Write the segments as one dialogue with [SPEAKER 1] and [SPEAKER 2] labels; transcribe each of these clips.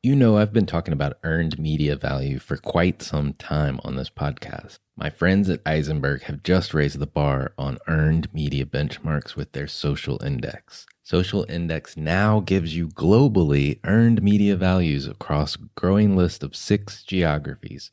[SPEAKER 1] You know, I've been talking about earned media value for quite some time on this podcast. My friends at Eisenberg have just raised the bar on earned media benchmarks with their social index. Social index now gives you globally earned media values across a growing list of 6 geographies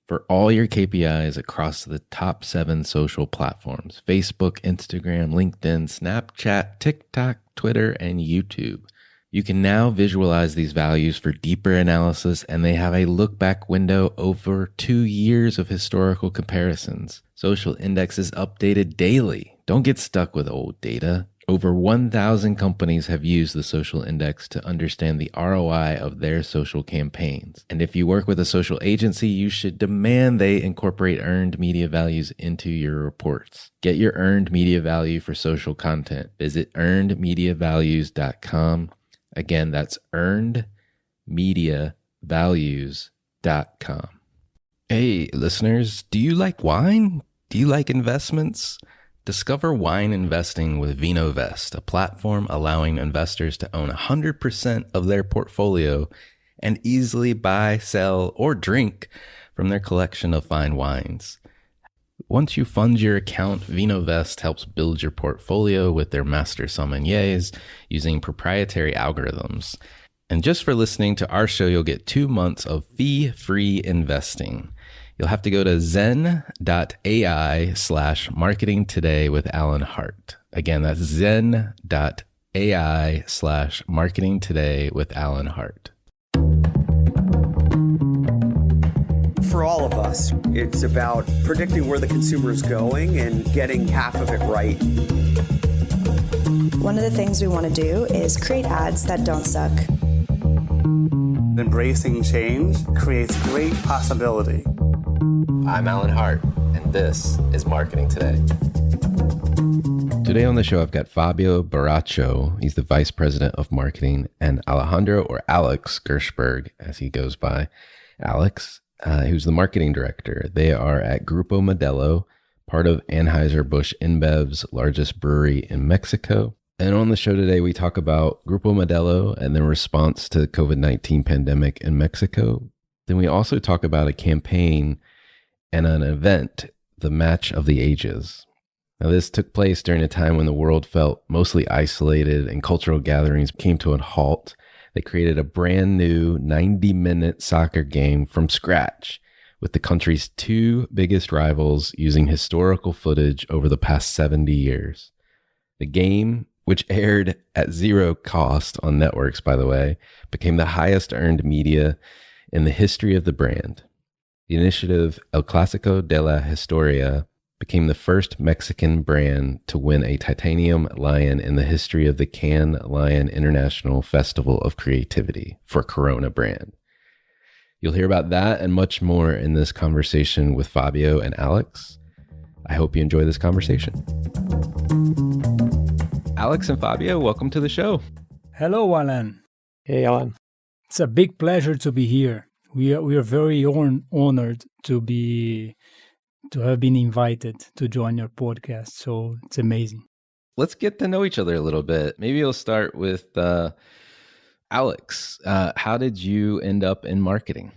[SPEAKER 1] for all your KPIs across the top 7 social platforms: Facebook, Instagram, LinkedIn, Snapchat, TikTok, Twitter, and YouTube. You can now visualize these values for deeper analysis, and they have a look-back window over 2 years of historical comparisons. Social Index is updated daily. Don't get stuck with old data. Over 1,000 companies have used the Social Index to understand the ROI of their social campaigns. And if you work with a social agency, you should demand they incorporate earned media values into your reports. Get your earned media value for social content. Visit earnedmediavalues.com. Again, that's earnedmediavalues.com. Hey, listeners, do you like wine? Do you like investments? Discover wine investing with VinoVest, a platform allowing investors to own 100% of their portfolio and easily buy, sell, or drink from their collection of fine wines. Once you fund your account, VinoVest helps build your portfolio with their master sommeliers using proprietary algorithms. And just for listening to our show, you'll get 2 months of fee-free investing. You'll have to go to zen.ai/marketing today with Alan Hart. Again, that's zen.ai/marketing today with Alan Hart.
[SPEAKER 2] For all of us, it's about predicting where the consumer is going and getting half of it right.
[SPEAKER 3] One of the things we want to do is create ads that don't suck.
[SPEAKER 4] Embracing change creates great possibility.
[SPEAKER 1] I'm Alan Hart, and this is Marketing Today. Today on the show, I've got Fabio Baracho. He's the Vice President of Marketing, and Alejandro, or Alex Gershberg, as he goes by. Alex, who's the Marketing Director. They are at Grupo Modelo, part of Anheuser-Busch InBev's largest brewery in Mexico. And on the show today, we talk about Grupo Modelo and their response to the COVID-19 pandemic in Mexico. Then we also talk about a campaign and an event, the Match of the Ages. Now, this took place during a time when the world felt mostly isolated and cultural gatherings came to a halt. They created a brand new 90-minute soccer game from scratch with the country's 2 biggest rivals using historical footage over the past 70 years. The game, which aired at 0 cost on networks, by the way, became the highest earned media in the history of the brand. The initiative El Clásico de la Historia became the first Mexican brand to win a Titanium Lion in the history of the Cannes Lion International Festival of Creativity for Corona brand. You'll hear about that and much more in this conversation with Fabio and Alex. I hope you enjoy this conversation. Alex and Fabio, welcome to the show.
[SPEAKER 5] Hello, Alan.
[SPEAKER 4] Hey, Alan.
[SPEAKER 5] It's a big pleasure to be here. We are very honored to have been invited to join your podcast. So it's amazing.
[SPEAKER 1] Let's get to know each other a little bit. Maybe we'll start with Alex. How did you end up in marketing?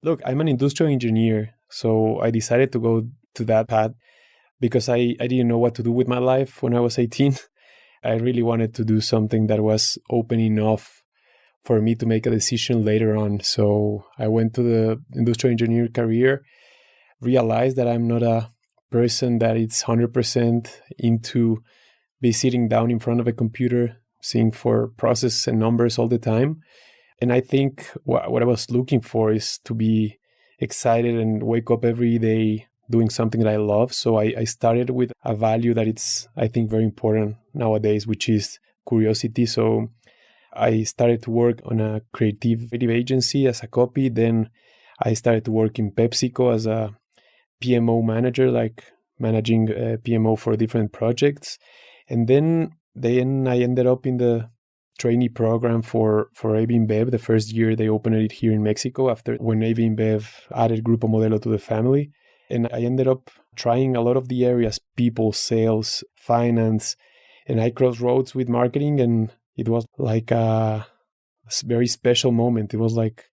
[SPEAKER 4] Look, I'm an industrial engineer, so I decided to go to that path because I didn't know what to do with my life when I was 18. I really wanted to do something that was open enough for me to make a decision later on. So I went to the industrial engineer career, realized that I'm not a person that is 100% into be sitting down in front of a computer, seeing for process and numbers all the time. And I think what I was looking for is to be excited and wake up every day doing something that I love. So I started with a value that it's, I think, very important nowadays, which is curiosity. So I started to work on a creative agency as a copy. Then I started to work in PepsiCo as a PMO manager, like managing PMO for different projects. And then I ended up in the trainee program for AB InBev. The first year they opened it here in Mexico after when AB InBev added Grupo Modelo to the family. And I ended up trying a lot of the areas, people, sales, finance, and I crossed roads with marketing, and it was like a very special moment. It was like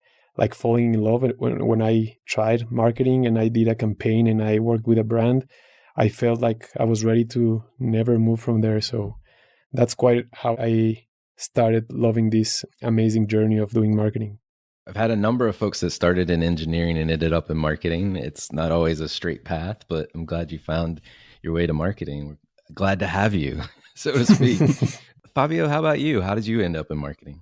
[SPEAKER 4] falling in love when I tried marketing and I did a campaign and I worked with a brand. I felt like I was ready to never move from there. So that's quite how I started loving this amazing journey of doing marketing.
[SPEAKER 1] I've had a number of folks that started in engineering and ended up in marketing. It's not always a straight path, but I'm glad you found your way to marketing. We're glad to have you, so to speak. Fabio, how about you? How did you end up in marketing?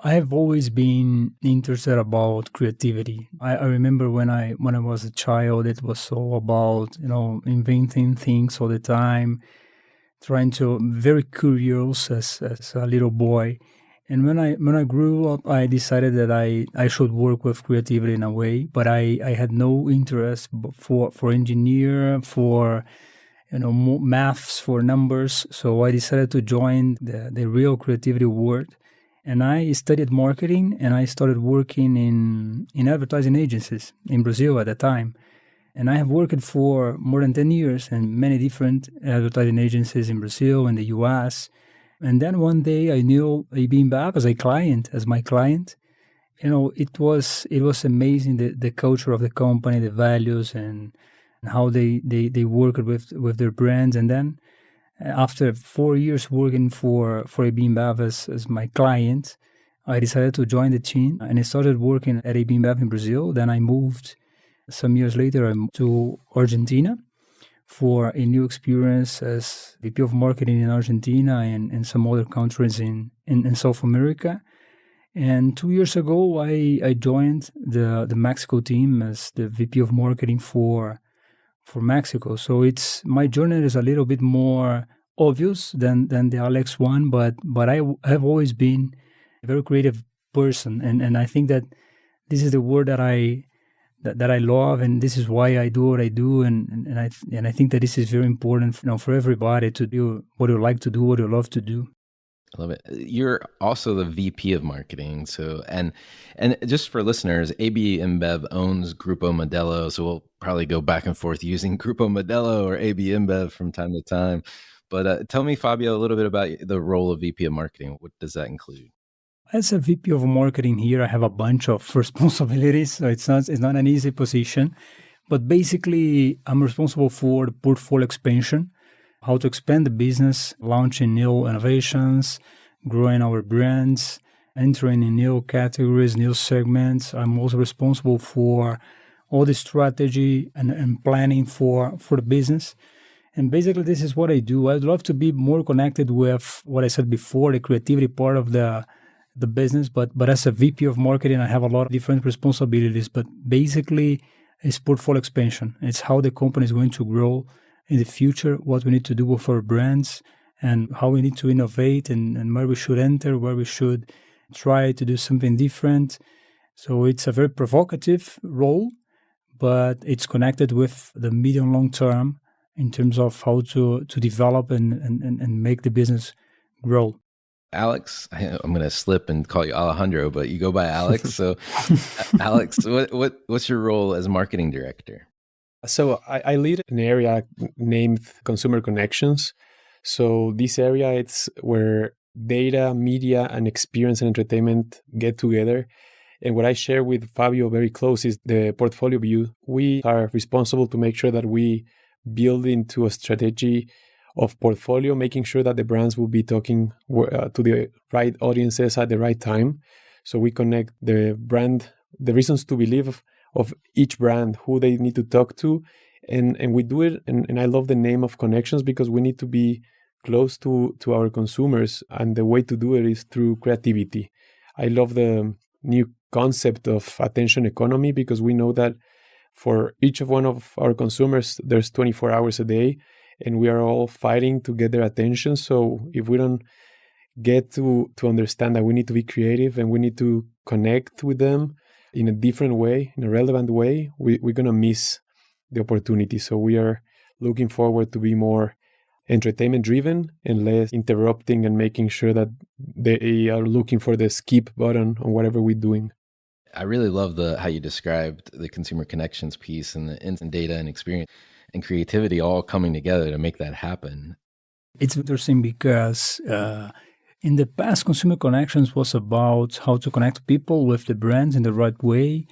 [SPEAKER 5] I have always been interested about creativity. I remember when I was a child, it was all about, inventing things all the time, very curious as a little boy. And when I grew up, I decided that I should work with creativity in a way, but I had no interest for engineer, for maths, for numbers. So I decided to join the real creativity world. And I studied marketing, and I started working in advertising agencies in Brazil at the time. And I have worked for more than 10 years in many different advertising agencies in Brazil and the US. And then one day I knew AB InBev as my client. It was amazing, the culture of the company, the values, and how they worked with their brands. And then after 4 years working for AB InBev as my client, I decided to join the team and I started working at AB InBev in Brazil. Then I moved some years later to Argentina for a new experience as VP of Marketing in Argentina and some other countries in South America. And 2 years ago, I joined the Mexico team as the VP of Marketing for Mexico. So my journey is a little bit more obvious than the Alex one, but I have always been a very creative person, and I think that this is the word that I love, and this is why I do what I do, and I think that this is very important for everybody to do what you like to do, what you love to do.
[SPEAKER 1] I love it. You're also the VP of marketing. So, and just for listeners, AB InBev owns Grupo Modelo. So we'll probably go back and forth using Grupo Modelo or AB InBev from time to time. But tell me, Fabio, a little bit about the role of VP of marketing. What does that include?
[SPEAKER 5] As a VP of marketing here, I have a bunch of responsibilities. So it's not an easy position. But basically, I'm responsible for the portfolio expansion, how to expand the business, launching new innovations, growing our brands, entering in new categories, new segments. I'm also responsible for all the strategy and planning for the business. And basically, this is what I do. I'd love to be more connected with what I said before, the creativity part of the business. But as a VP of marketing, I have a lot of different responsibilities. But basically, it's portfolio expansion. It's how the company is going to grow in the future, what we need to do with our brands, and how we need to innovate, and where we should enter, where we should try to do something different. So it's a very provocative role, but it's connected with the medium long term in terms of how to develop and make the business grow.
[SPEAKER 1] Alex, I'm going to slip and call you Alejandro, but you go by Alex. So Alex, what's your role as marketing director?
[SPEAKER 4] So I lead an area named Consumer Connections. So this area, it's where data, media, and experience and entertainment get together. And what I share with Fabio very close is the portfolio view. We are responsible to make sure that we build into a strategy of portfolio, making sure that the brands will be talking to the right audiences at the right time. So we connect the brand, the reasons to believe of each brand, who they need to talk to. And we do it. And I love the name of Connections because we need to be close to our consumers. And the way to do it is through creativity. I love the new concept of attention economy because we know that for each of one of our consumers, there's 24 hours a day and we are all fighting to get their attention. So if we don't get to understand that we need to be creative and we need to connect with them in a different way, in a relevant way, we're going to miss the opportunity. So we are looking forward to be more entertainment driven and less interrupting and making sure that they are looking for the skip button on whatever we're doing.
[SPEAKER 1] I really love how you described the consumer connections piece and the instant data and experience and creativity all coming together to make that happen.
[SPEAKER 5] It's interesting because In the past, consumer connections was about how to connect people with the brands in the right way.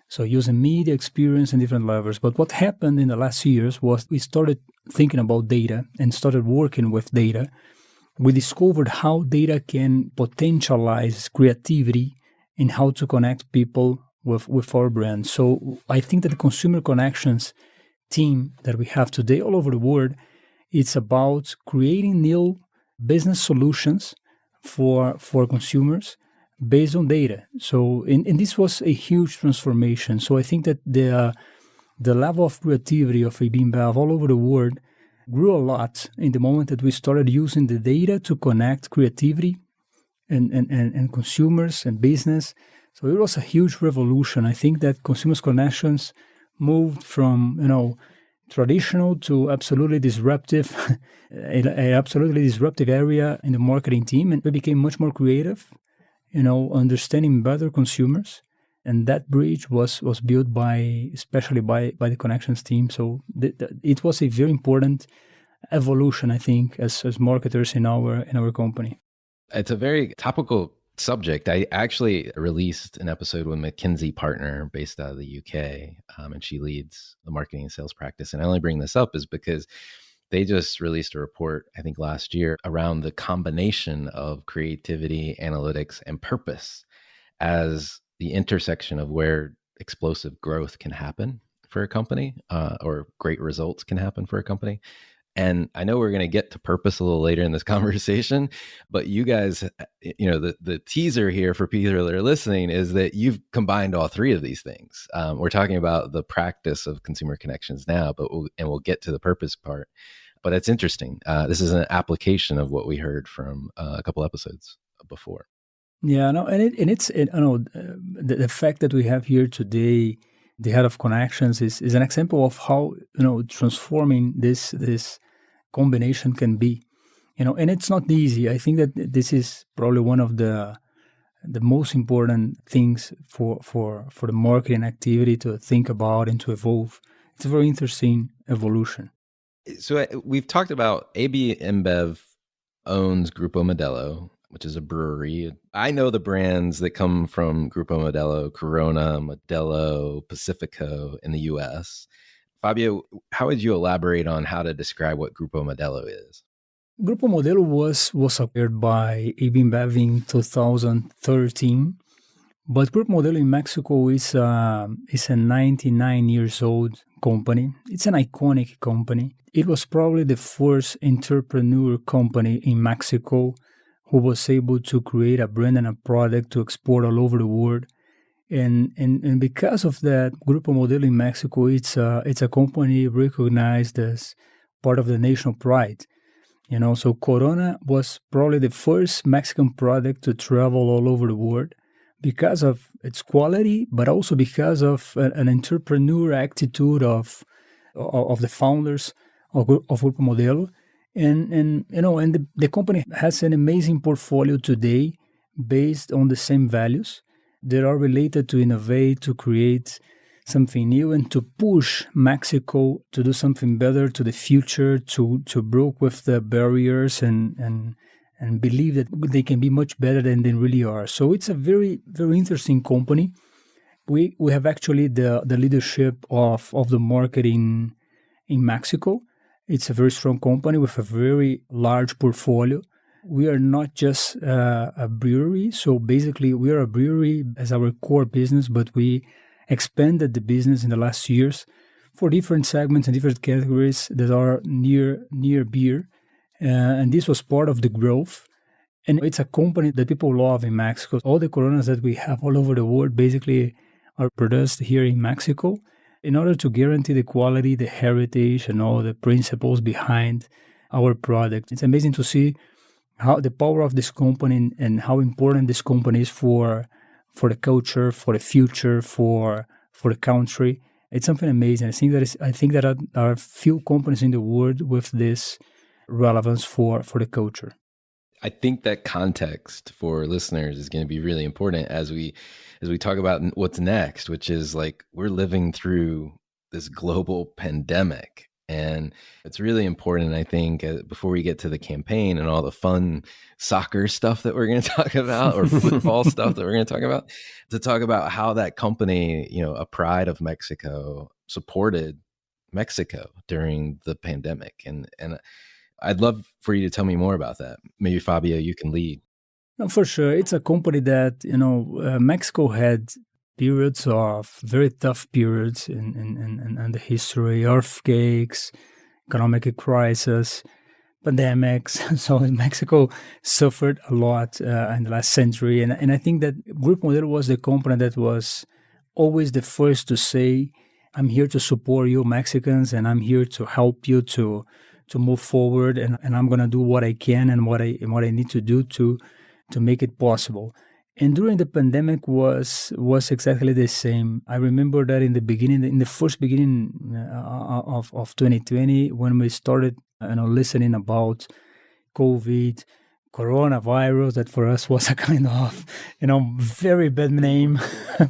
[SPEAKER 5] So using media experience and different levers. But what happened in the last years was we started thinking about data and started working with data. We discovered how data can potentialize creativity in how to connect people with our brand. So I think that the consumer connections team that we have today all over the world, it's about creating new business solutions for consumers based on data. So, and this was a huge transformation. So I think that the level of creativity of AB InBev all over the world grew a lot in the moment that we started using the data to connect creativity and consumers and business. So it was a huge revolution. I think that consumers connections moved from, traditional to absolutely disruptive, an absolutely disruptive area in the marketing team. And we became much more creative, understanding better consumers. And that bridge was built especially by the connections team. So it was a very important evolution, I think, as marketers in our company.
[SPEAKER 1] It's a very topical subject. I actually released an episode with a McKinsey partner based out of the UK, and she leads the marketing and sales practice. And I only bring this up is because they just released a report, I think last year, around the combination of creativity, analytics, and purpose as the intersection of where explosive growth can happen for a company, or great results can happen for a company. And I know we're going to get to purpose a little later in this conversation, but you guys, the teaser here for people that are listening is that you've combined all three of these things. We're talking about the practice of consumer connections now, but we'll get to the purpose part. But it's interesting. This is an application of what we heard from a couple episodes before.
[SPEAKER 5] Yeah, no, the fact that we have here today, the head of connections is an example of how transforming this combination can be, and it's not easy. I think that this is probably one of the most important things for the marketing activity to think about and to evolve. It's a very interesting evolution.
[SPEAKER 1] So we've talked about AB InBev owns Grupo Modelo, which is a brewery. I know the brands that come from Grupo Modelo: Corona, Modelo, Pacifico in the US. Fabio, how would you elaborate on how to describe what Grupo Modelo is?
[SPEAKER 5] Grupo Modelo was acquired by AB InBev in 2013, but Grupo Modelo in Mexico is a 99 years old company. It's an iconic company. It was probably the first entrepreneur company in Mexico who was able to create a brand and a product to export all over the world. And because of that, Grupo Modelo in Mexico, it's a company recognized as part of the national pride. So Corona was probably the first Mexican product to travel all over the world because of its quality, but also because of an entrepreneur attitude of the founders of Grupo Modelo. And the company has an amazing portfolio today based on the same values that are related to innovate, to create something new, and to push Mexico to do something better to the future, to break with the barriers and believe that they can be much better than they really are. So it's a very, very interesting company. We have actually the leadership of the marketing in Mexico. It's a very strong company with a very large portfolio. We are not just a brewery. So basically, we are a brewery as our core business, but we expanded the business in the last years for different segments and different categories that are near beer. And this was part of the growth. And it's a company that people love in Mexico. All the Coronas that we have all over the world basically are produced here in Mexico in order to guarantee the quality, the heritage, and all the principles behind our product. It's amazing to see how the power of this company and how important this company is for the culture, for the future, for the country. It's something amazing. I think that there are few companies in the world with this relevance for the culture.
[SPEAKER 1] I think that context for listeners is going to be really important as we talk about what's next, which is like we're living through this global pandemic. And it's really important, I think, before we get to the campaign and all the fun soccer stuff that we're going to talk about, or football stuff that we're going to talk about how that company, a pride of Mexico, supported Mexico during the pandemic. And I'd love for you to tell me more about that. Maybe Fabio, you can lead.
[SPEAKER 5] No, for sure. It's a company that, Mexico had periods of very tough periods in the history, earthquakes, economic crisis, pandemics. So Mexico suffered a lot in the last century. And I think that Grupo Modelo was the company that was always the first to say, I'm here to support you Mexicans, and I'm here to help you to move forward, and I'm going to do what I can and what I need to do to make it possible. And during the pandemic was exactly the same. I remember that in the first beginning of 2020, when we started listening about COVID, coronavirus, that for us was a kind of very bad name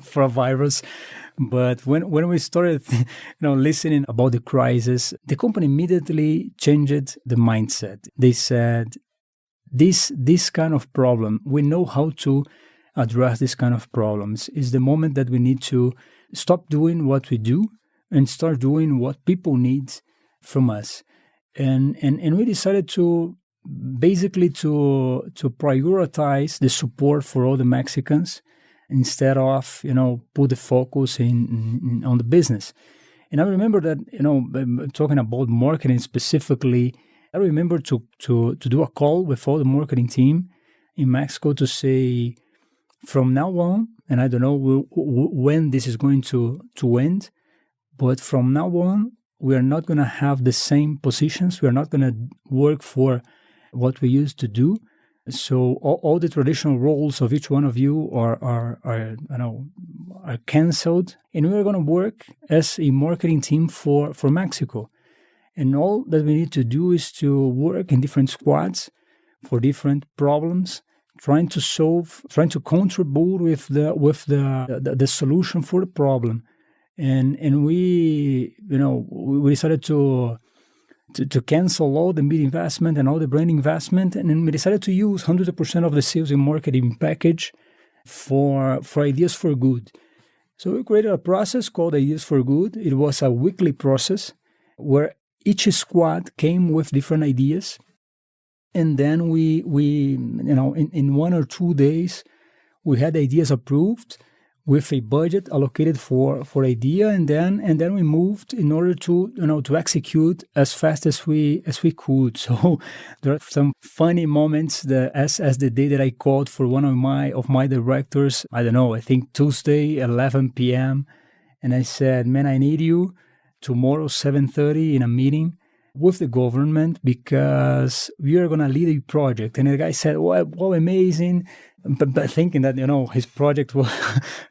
[SPEAKER 5] for a virus. But when we started listening about the crisis, the company immediately changed the mindset. They said, this kind of problem, we know how to address this kind of problems. Is the moment that we need to stop doing what we do and start doing what people need from us. And we decided to basically to prioritize the support for all the Mexicans instead of put the focus on the business. And I remember that talking about marketing specifically, I remember to do a call with all the marketing team in Mexico to say, from now on, and I don't know when this is going to end, but from now on, we are not going to have the same positions. We are not going to work for what we used to do. So all the traditional roles of each one of you are canceled, and we are going to work as a marketing team for Mexico. And all that we need to do is to work in different squads for different problems, trying to contribute with the solution for the problem. And we decided to cancel all the media investment and all the brand investment, and then we decided to use 100% of the sales and marketing package for Ideas for Good. So we created a process called Ideas for Good. It was a weekly process where each squad came with different ideas, and then we in 1 or 2 days we had ideas approved with a budget allocated for idea, and then we moved in order to execute as fast as we could. So there are some funny moments as the day that I called for one of my directors, I think Tuesday 11 p.m. and I said, man, I need you tomorrow 7:30 in a meeting with the government because we are going to lead a project. And the guy said, well, amazing. But thinking that, his project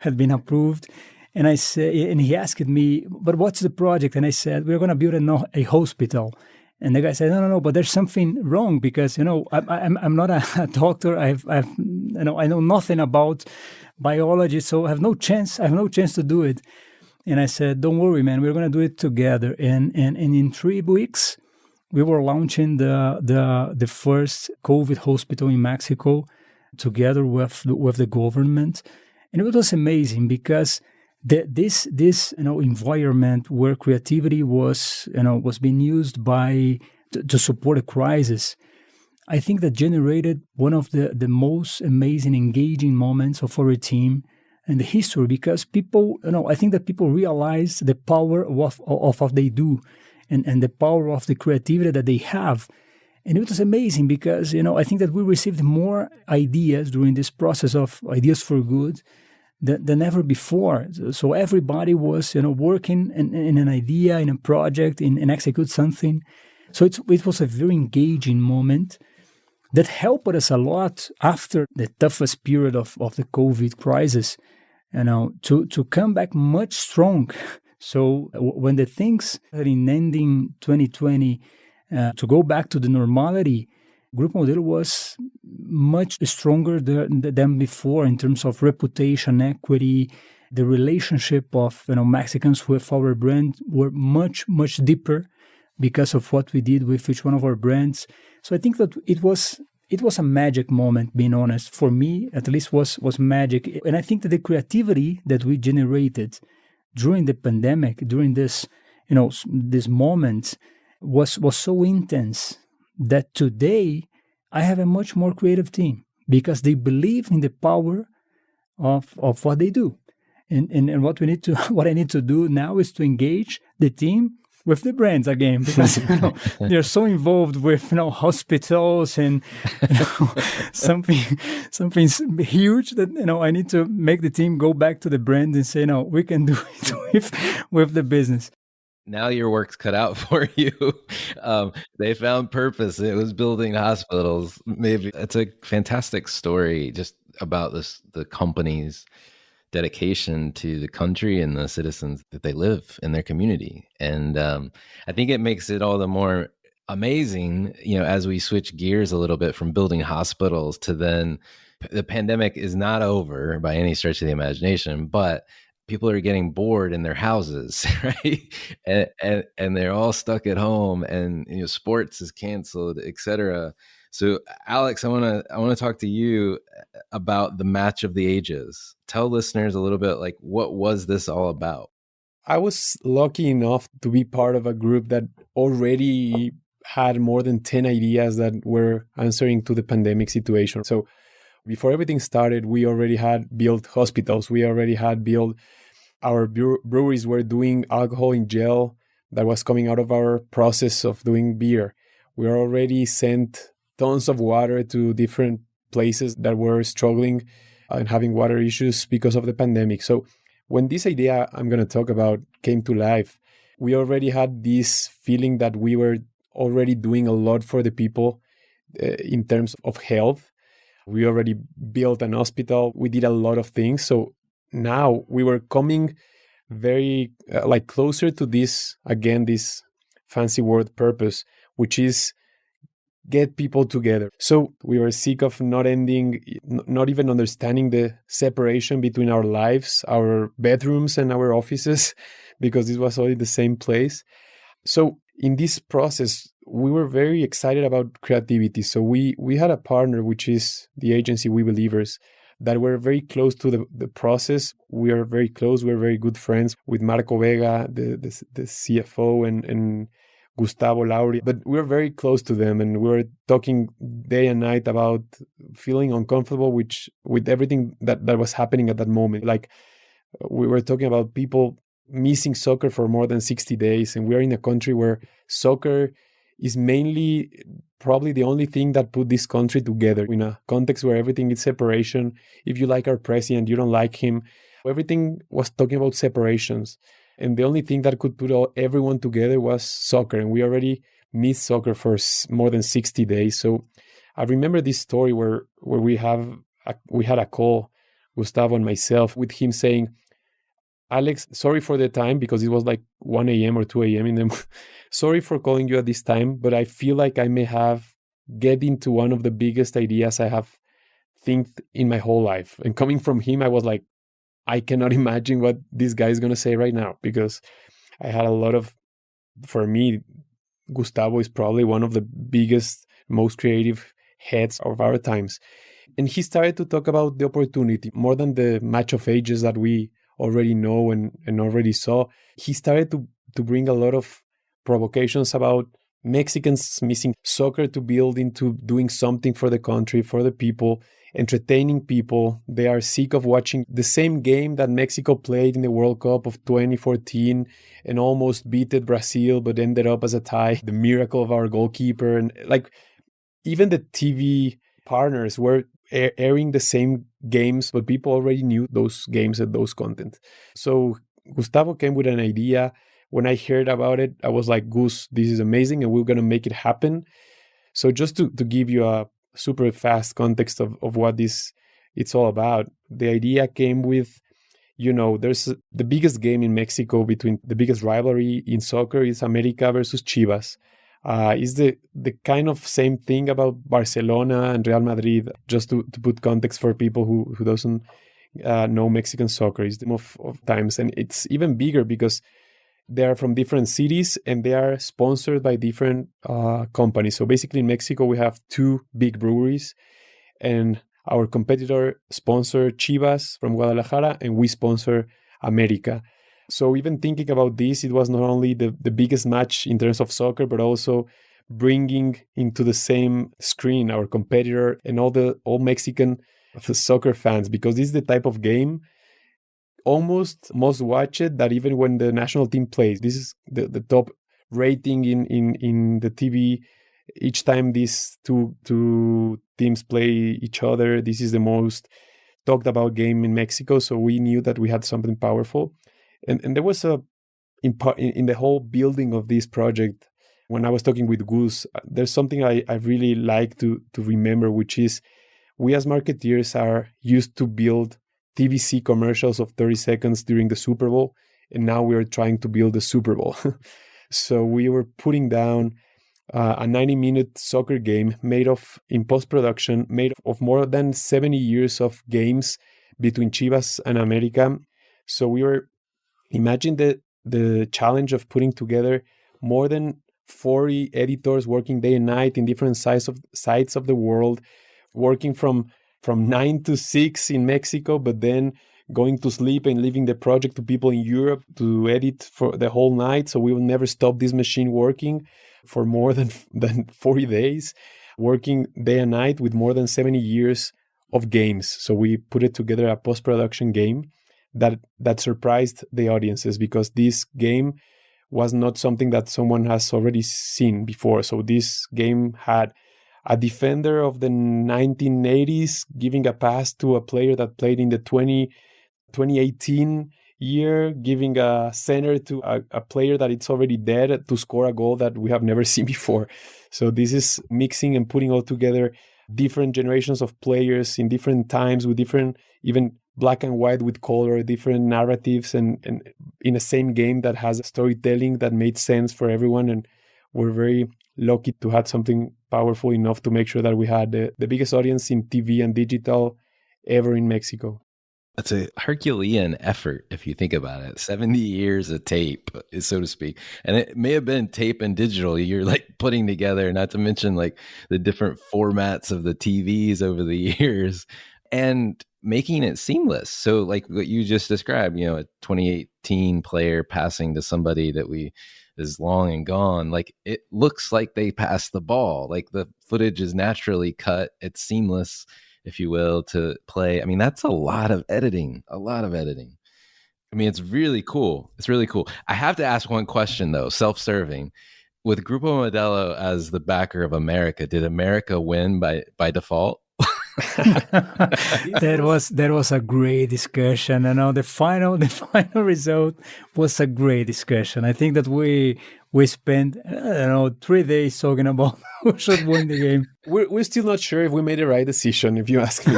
[SPEAKER 5] had been approved. And I said, and he asked me, but what's the project? And I said, we're going to build a hospital. And the guy said, no, but there's something wrong because, I'm not a doctor. I know nothing about biology, so I have no chance to do it. And I said, don't worry, man, we're going to do it together. And in 3 weeks, we were launching the first COVID hospital in Mexico together with the government. And it was amazing because this environment where creativity was being used to support a crisis, I think that generated one of the most amazing, engaging moments of our team in the history, because people, I think that people realize the power of what they do and the power of the creativity that they have. And it was amazing because, I think that we received more ideas during this process of Ideas for Good than ever before. So everybody was, working in an idea, in a project, and execute something. So it was a very engaging moment that helped us a lot after the toughest period of the COVID crisis, to come back much strong. So when the things in ending 2020 to go back to the normality, Grupo Modelo was much stronger than before in terms of reputation, equity. The relationship of Mexicans with our brand were much, much deeper because of what we did with each one of our brands. So I think that it was a magic moment, being honest. For me, at least, was magic. And I think that the creativity that we generated during the pandemic, during this, this moment, was so intense that today I have a much more creative team because they believe in the power of what they do. And what I need to do now is to engage the team with the brands again, because they're so involved with hospitals and something huge that I need to make the team go back to the brand and say, no, we can do it with the business.
[SPEAKER 1] Now your work's cut out for you. They found purpose. It was building hospitals. Maybe it's a fantastic story just about the company's dedication to the country and the citizens that they live in their community. And I think it makes it all the more amazing, as we switch gears a little bit from building hospitals to then the pandemic is not over by any stretch of the imagination, but people are getting bored in their houses, right? And they're all stuck at home, and sports is canceled, etc. So, Alex, I want to talk to you about the Match of the Ages. Tell listeners a little bit, like, what was this all about?
[SPEAKER 4] I was lucky enough to be part of a group that already had more than 10 ideas that were answering to the pandemic situation. So before everything started, we already had built hospitals. We already had built our breweries were doing alcohol in gel that was coming out of our process of doing beer. We already sent tons of water to different places that were struggling and having water issues because of the pandemic. So when this idea I'm going to talk about came to life, we already had this feeling that we were already doing a lot for the people in terms of health. We already built an hospital. We did a lot of things. So now we were coming very closer to this fancy word purpose, which is get people together. So we were sick of not even understanding the separation between our lives, our bedrooms and our offices, because this was all in the same place. So in this process, we were very excited about creativity. So we had a partner, which is the agency We Believers, that were very close to the process. We are very close. We're very good friends with Marco Vega, the CFO, and Gustavo Lauri, but we were very close to them, and we were talking day and night about feeling uncomfortable with everything that was happening at that moment. Like, we were talking about people missing soccer for more than 60 days, and we are in a country where soccer is mainly probably the only thing that put this country together in a context where everything is separation. If you like our president, you don't like him. Everything was talking about separations. And the only thing that could put everyone together was soccer. And we already missed soccer for more than 60 days. So I remember this story where we had a call, Gustavo and myself, with him saying, Alex, sorry for the time, because it was like 1 a.m. or 2 a.m. in the sorry for calling you at this time, but I feel like I may have get into one of the biggest ideas I have think in my whole life. And coming from him, I was like, I cannot imagine what this guy is going to say right now, because I had a lot of, for me, Gustavo is probably one of the biggest, most creative heads of our times. And he started to talk about the opportunity more than the match of ages that we already know and already saw. He started to bring a lot of provocations about Mexicans missing soccer to build into doing something for the country, for the people, entertaining people. They are sick of watching the same game that Mexico played in the World Cup of 2014 and almost beat Brazil, but ended up as a tie. The miracle of our goalkeeper. And like, even the TV partners were airing the same games, but people already knew those games and those content. So Gustavo came with an idea. When I heard about it, I was like, Gus, this is amazing, and we're going to make it happen. So just to give you a super fast context of what it's all about, the idea came with, there's the biggest game in Mexico, between the biggest rivalry in soccer is America versus Chivas. Is the kind of same thing about Barcelona and Real Madrid, just to put context for people who doesn't know Mexican soccer. Is the of times, and it's even bigger because They are from different cities and they are sponsored by different companies. So basically in Mexico, we have two big breweries and our competitor sponsor Chivas from Guadalajara and we sponsor America. So even thinking about this, it was not only the biggest match in terms of soccer, but also bringing into the same screen our competitor and all Mexican soccer fans, because this is the type of game almost most watched that even when the national team plays. This is the top rating in the TV. Each time these two teams play each other, this is the most talked about game in Mexico. So we knew that we had something powerful. And there was in the whole building of this project, when I was talking with Gus, there's something I really like to remember, which is we as marketeers are used to build TVC commercials of 30 seconds during the Super Bowl, and now we are trying to build the Super Bowl. So we were putting down a 90-minute soccer game in post-production, made of more than 70 years of games between Chivas and America. So we were, imagine the challenge of putting together more than 40 editors working day and night in different sites of the world, working from 9 to 6 in Mexico, but then going to sleep and leaving the project to people in Europe to edit for the whole night. So we will never stop this machine working for more than 40 days, working day and night with more than 70 years of games. So we put it together, a post-production game that surprised the audiences, because this game was not something that someone has already seen before. So this game had a defender of the 1980s giving a pass to a player that played in the 2018 year, giving a center to a player that it's already dead to score a goal that we have never seen before. So this is mixing and putting all together different generations of players in different times with different, even black and white with color, different narratives, and in the same game that has storytelling that made sense for everyone. And we're very lucky to have something powerful enough to make sure that we had the biggest audience in TV and digital ever in Mexico.
[SPEAKER 1] That's a Herculean effort, if you think about it. 70 years of tape, so to speak. And it may have been tape and digital you're like putting together, not to mention like the different formats of the TVs over the years and making it seamless. So like what you just described, a 2018 player passing to somebody that is long and gone. Like it looks like they passed the ball. Like the footage is naturally cut. It's seamless, if you will, to play. I mean, that's a lot of editing. I mean, it's really cool. I have to ask one question though, self-serving. With Grupo Modelo as the backer of America, did America win by default?
[SPEAKER 5] That was a great discussion. The final result was a great discussion. I think that we spent 3 days talking about who should win the game.
[SPEAKER 4] We're still not sure if we made the right decision, if you ask me.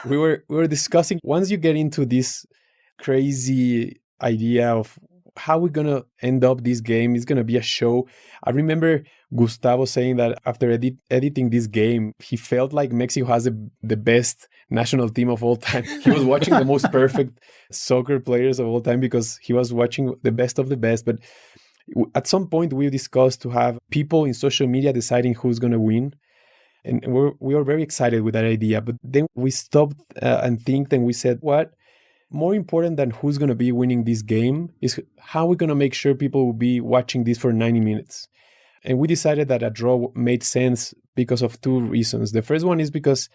[SPEAKER 4] we were discussing, once you get into this crazy idea of how we're gonna end up this game, it's gonna be a show. I remember Gustavo saying that after editing this game, he felt like Mexico has the best national team of all time. He was watching the most perfect soccer players of all time because he was watching the best of the best. But at some point, we discussed to have people in social media deciding who's going to win. And we were very excited with that idea. But then we stopped and think, and we said, what? More important than who's going to be winning this game is how we're going to make sure people will be watching this for 90 minutes. And we decided that a draw made sense because of two reasons. The first one is because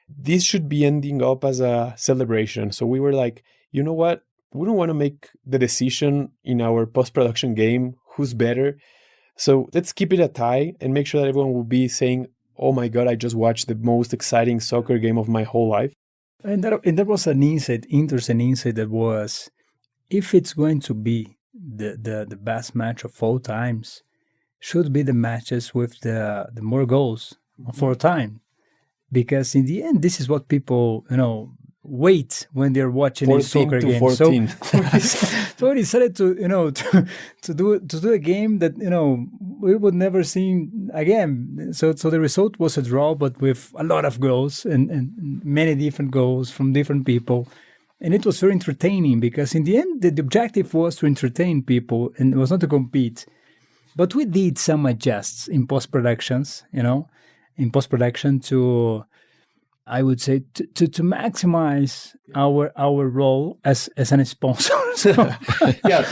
[SPEAKER 4] this should be ending up as a celebration. So we were like, you know what? We don't want to make the decision in our post-production game who's better. So let's keep it a tie and make sure that everyone will be saying, oh my God, I just watched the most exciting soccer game of my whole life.
[SPEAKER 5] And that was an interesting insight that was, if it's going to be the best match of all times, should be the matches with the more goals of all time. Because in the end, this is what people, wait when they're watching a soccer game.
[SPEAKER 4] 14.
[SPEAKER 5] So we decided to do a game that we would never see again. So the result was a draw, but with a lot of goals and many different goals from different people. And it was very entertaining because in the end, the objective was to entertain people and it was not to compete. But we did some adjusts in post-productions, in post-production to, I would say, to maximize our role as an sponsor. So,
[SPEAKER 4] Yeah.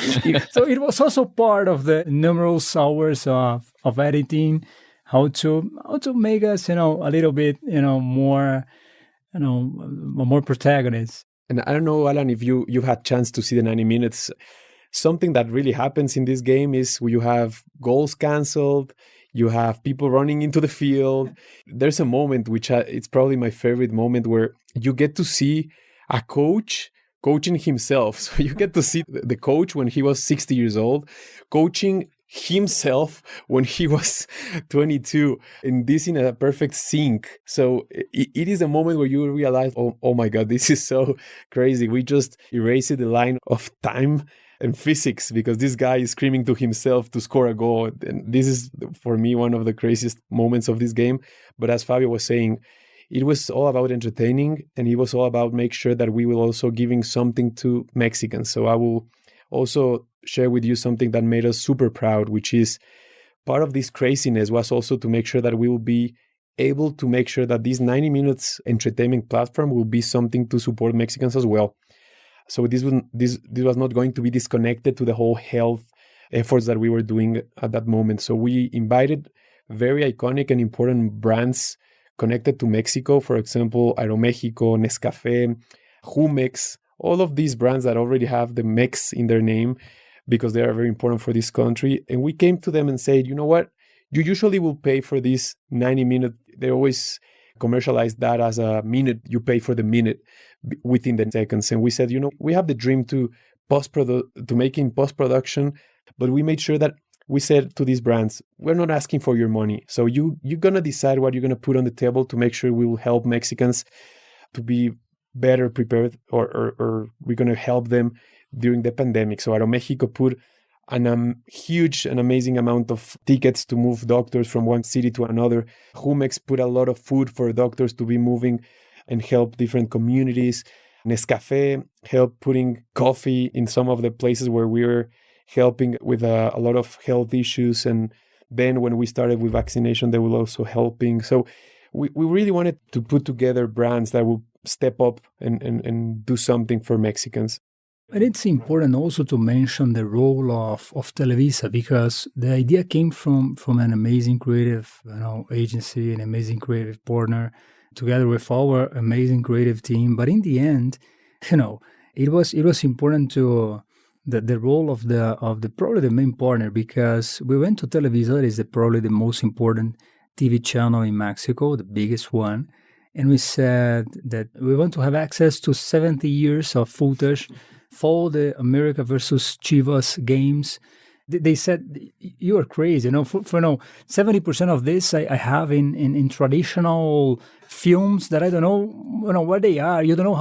[SPEAKER 5] so it was also part of the numerous hours of editing, how to make us, a little bit, more, more protagonists.
[SPEAKER 4] And I don't know, Alan, if you've had chance to see the 90 minutes. Something that really happens in this game is you have goals canceled, you have people running into the field. There's a moment which it's probably my favorite moment where you get to see a coach coaching himself. So you get to see the coach when he was 60 years old, coaching himself when he was 22, and this in a perfect sync. So it is a moment where you realize, oh my God, this is so crazy. We just erased the line of time and physics because this guy is screaming to himself to score a goal. And this is, for me, one of the craziest moments of this game. But as Fabio was saying, it was all about entertaining, and it was all about make sure that we will also giving something to Mexicans. So I will also share with you something that made us super proud, which is part of this craziness was also to make sure that we will be able to make sure that this 90 minutes entertainment platform will be something to support Mexicans as well. So this was not going to be disconnected to the whole health efforts that we were doing at that moment. So we invited very iconic and important brands connected to Mexico. For example, Aeromexico, Nescafé, Jumex, all of these brands that already have the Mex in their name because they are very important for this country. And we came to them and said, you know what? You usually will pay for this 90 minute. They always commercialize that as a minute. You pay for the minute within the seconds. And we said, we have the dream to make in post-production, but we made sure that we said to these brands, we're not asking for your money. So you're going to decide what you're going to put on the table to make sure we will help Mexicans to be better prepared or we're going to help them during the pandemic. So Aeromexico put huge and amazing amount of tickets to move doctors from one city to another. Jumex put a lot of food for doctors to be moving and help different communities. Nescafé helped putting coffee in some of the places where we were helping with a lot of health issues. And then when we started with vaccination, they were also helping. So we really wanted to put together brands that will step up and do something for Mexicans.
[SPEAKER 5] And it's important also to mention the role of Televisa, because the idea came from an amazing creative agency, an amazing creative partner, together with our amazing creative team. But in the end, it was important to the role of the probably the main partner, because we went to Televisa, that is probably the most important TV channel in Mexico, the biggest one. And we said that we want to have access to 70 years of footage for the America versus Chivas games. They said, you are crazy. For 70% of this I have in traditional films that I don't know, what they are. You don't know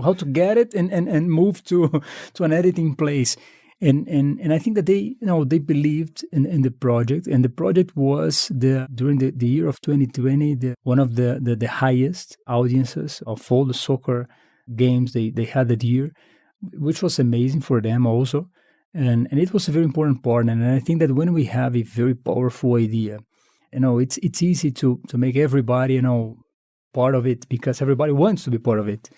[SPEAKER 5] how to get it and move to an editing place. And I think that they believed in the project, and the project was during the year of 2020 one of the highest audiences of all the soccer games they had that year, which was amazing for them also, and it was a very important part. And I think that when we have a very powerful idea, it's easy to make everybody part of it, because everybody wants to be part of it.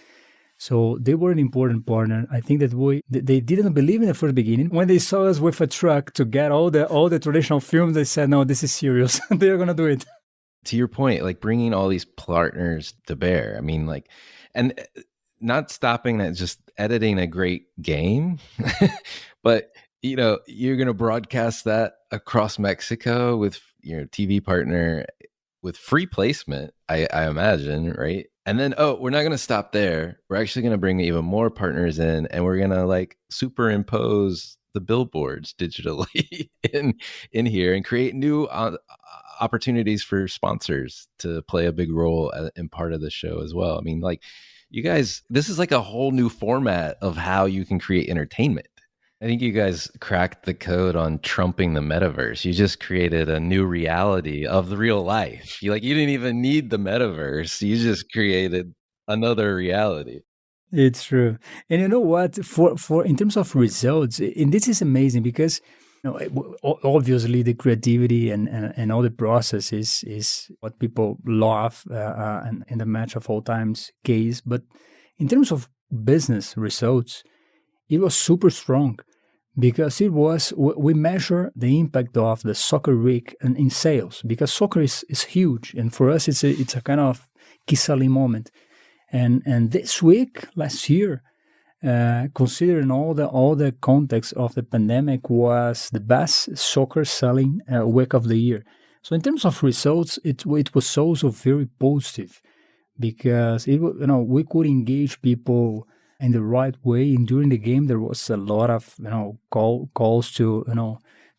[SPEAKER 5] So they were an important partner. I think that they didn't believe in the first beginning. When they saw us with a truck to get all the traditional films, they said, no, this is serious. They're going to do it.
[SPEAKER 1] To your point, like bringing all these partners to bear. I mean, and not stopping at just editing a great game, but, you're going to broadcast that across Mexico with your TV partner with free placement, I imagine, right? And then, we're not going to stop there. We're actually going to bring even more partners in, and we're going to superimpose the billboards digitally in here and create new opportunities for sponsors to play a big role in part of the show as well. I mean, you guys, this is a whole new format of how you can create entertainment. I think you guys cracked the code on trumping the metaverse. You just created a new reality of the real life. You didn't even need the metaverse. You just created another reality.
[SPEAKER 5] It's true. And you know what? For in terms of results, and this is amazing because obviously the creativity and all the process is what people love and in the match of all times case. But in terms of business results, it was super strong because it was we measure the impact of the soccer week in sales because soccer is huge, and for us it's a kind of kisali moment. And this week last year, considering all the context of the pandemic, was the best soccer selling week of the year. So in terms of results, it was also very positive because we could engage people in the right way. And during the game, there was a lot of calls to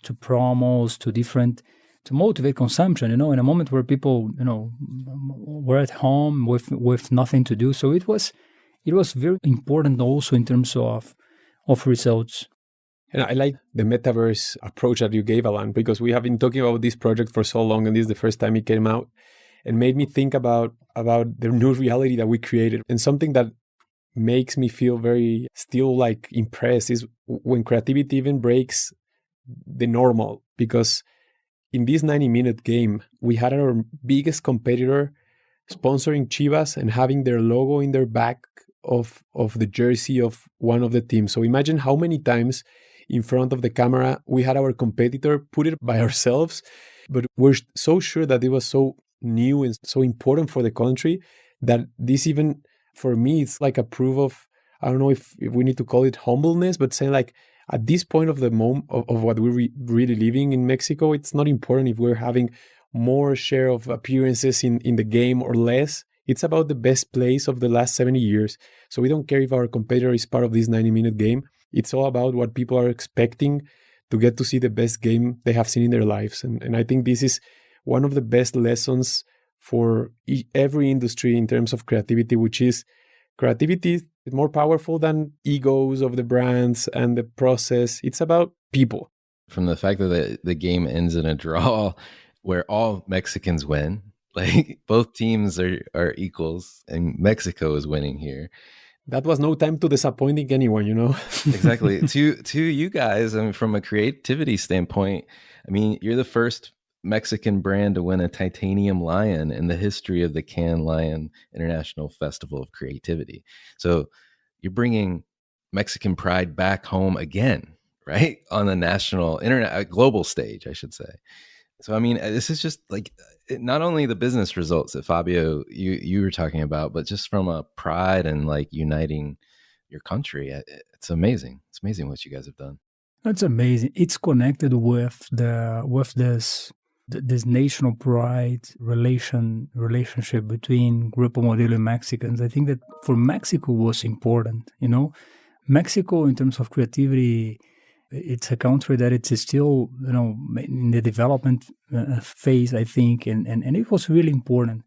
[SPEAKER 5] to promos to different to motivate consumption. In a moment where people were at home with nothing to do. So it was very important also in terms of results.
[SPEAKER 4] And I like the metaverse approach that you gave, Alan, because we have been talking about this project for so long, and this is the first time it came out, and made me think about the new reality that we created. And something that makes me feel very still like impressed is when creativity even breaks the normal, because in this 90-minute game, we had our biggest competitor sponsoring Chivas and having their logo in their back of the jersey of one of the teams. So imagine how many times in front of the camera we had our competitor put it by ourselves, but we're so sure that it was so new and so important for the country that this even, for me, it's like a proof of, I don't know if we need to call it humbleness, but saying like, at this point of the moment of what we're really living in Mexico, it's not important if we're having more share of appearances in the game or less. It's about the best plays of the last 70 years. So we don't care if our competitor is part of this 90-minute game. It's all about what people are expecting to get to see the best game they have seen in their lives. And I think this is one of the best lessons for every industry in terms of creativity, which is creativity is more powerful than egos of the brands and the process. It's about people.
[SPEAKER 1] From the fact that the game ends in a draw where all Mexicans win, like both teams are equals and Mexico is winning here.
[SPEAKER 4] That was no time to disappointing anyone,
[SPEAKER 1] Exactly. To you guys, I mean, from a creativity standpoint, I mean, you're the first Mexican brand to win a titanium lion in the history of the Cannes Lion International Festival of Creativity. So you're bringing Mexican pride back home again, right? On the national, global stage, I should say. So, I mean, this is just like not only the business results that Fabio, you were talking about, but just from a pride and like uniting your country. It's amazing. It's amazing what you guys have done.
[SPEAKER 5] That's amazing. It's connected with this national pride relationship between Grupo Modelo and Mexicans. I think that for Mexico was important. Mexico in terms of creativity, it's a country that it's still in the development phase, I think, and it was really important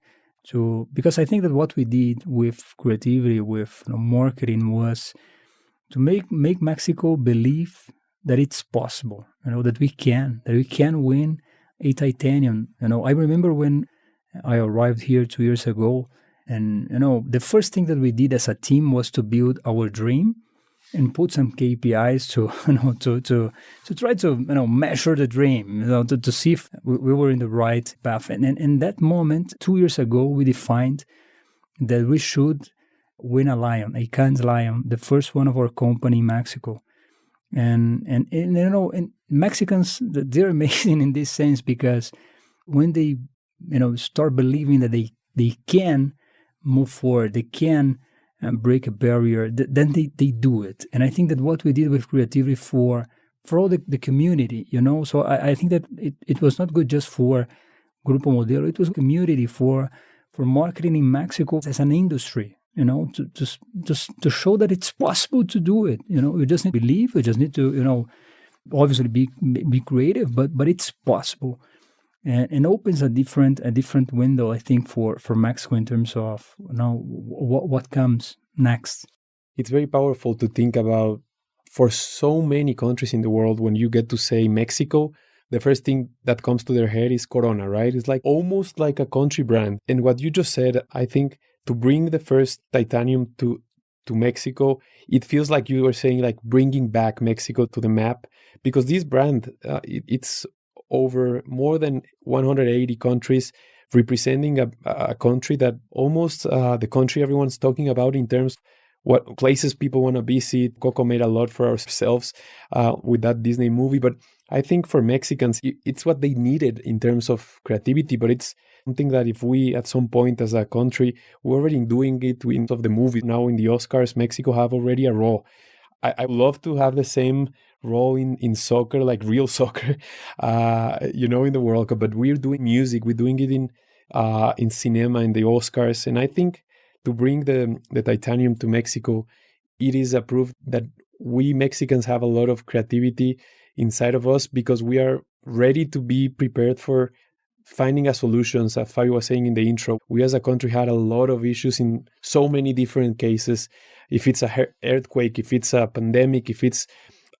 [SPEAKER 5] because I think that what we did with creativity, with marketing, was to make Mexico believe that it's possible, that we can win a titanium. I remember when I arrived here 2 years ago, and the first thing that we did as a team was to build our dream and put some KPIs to try to measure the dream, to see if we were in the right path. And in that moment, 2 years ago, we defined that we should win a lion, a Cannes lion, the first one of our company in Mexico. And Mexicans, they're amazing in this sense, because when they start believing that they can move forward, they can break a barrier, then they do it. And I think that what we did with creativity for all the community, so I think that it was not good just for Grupo Modelo, it was a community for marketing in Mexico as an industry, to show that it's possible to do it. You just need to believe, you just need to, obviously be creative, but it's possible. And opens a different window, I think, for Mexico in terms of what comes next.
[SPEAKER 4] It's very powerful to think about, for so many countries in the world, when you get to say Mexico, the first thing that comes to their head is Corona, right? It's like almost like a country brand. And what you just said, I think, to bring the first titanium to to Mexico, it feels like you were saying, like bringing back Mexico to the map, because this brand, it's over more than 180 countries, representing a country that almost the country everyone's talking about in terms what places people want to visit. Coco made a lot for ourselves with that Disney movie, but I think for Mexicans, it's what they needed in terms of creativity, but it's something that if we, at some point as a country, we're already doing it in of the movie. Now in the Oscars, Mexico have already a role. I love to have the same role in soccer, like real soccer, in the World Cup, but we're doing music, we're doing it in cinema, in the Oscars, and I think to bring the titanium to Mexico, it is a proof that we Mexicans have a lot of creativity inside of us, because we are ready to be prepared for finding a solutions. As Fabio was saying in the intro, we as a country had a lot of issues in so many different cases. If it's a earthquake, if it's a pandemic, if it's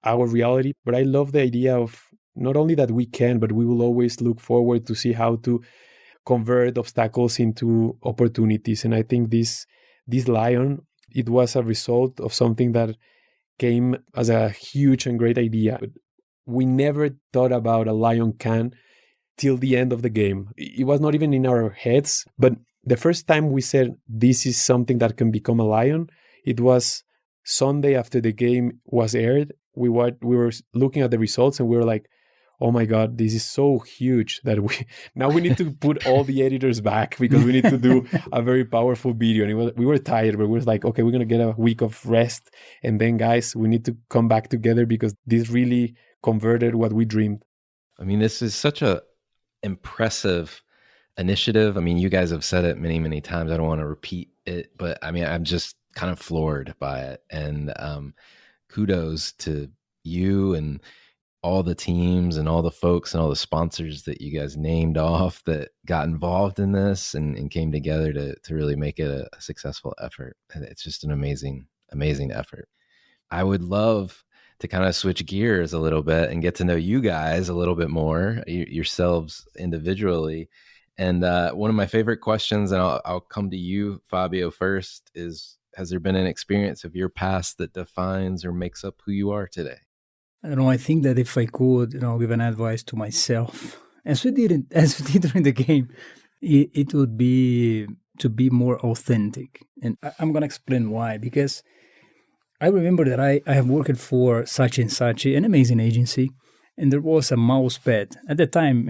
[SPEAKER 4] our reality. But I love the idea of not only that we can, but we will always look forward to see how to convert obstacles into opportunities. And I think this lion, it was a result of something that came as a huge and great idea. But we never thought about a lion can till the end of the game. It was not even in our heads. But the first time we said this is something that can become a lion, it was Sunday after the game was aired. We were looking at the results and we were like, oh my God, this is so huge that we need to put all the editors back, because we need to do a very powerful video. And we were tired, but we were like, okay, we're going to get a week of rest. And then guys, we need to come back together, because this really converted what we dreamed.
[SPEAKER 1] I mean, this is such a impressive initiative. I mean, you guys have said it many, many times. I don't want to repeat it, but I mean, I'm just kind of floored by it. And kudos to you and all the teams and all the folks and all the sponsors that you guys named off that got involved in this and came together to really make it a successful effort. And it's just an amazing, amazing effort. I would love to kind of switch gears a little bit and get to know you guys a little bit more, yourselves individually. And one of my favorite questions, and I'll come to you, Fabio, first, is, has there been an experience of your past that defines or makes up who you are today?
[SPEAKER 5] I don't know. I think that if I could, give an advice to myself, as we did during the game, it would be to be more authentic. And I'm going to explain why. Because I remember that I have worked for such and such an amazing agency, and there was a mouse pad. At the time,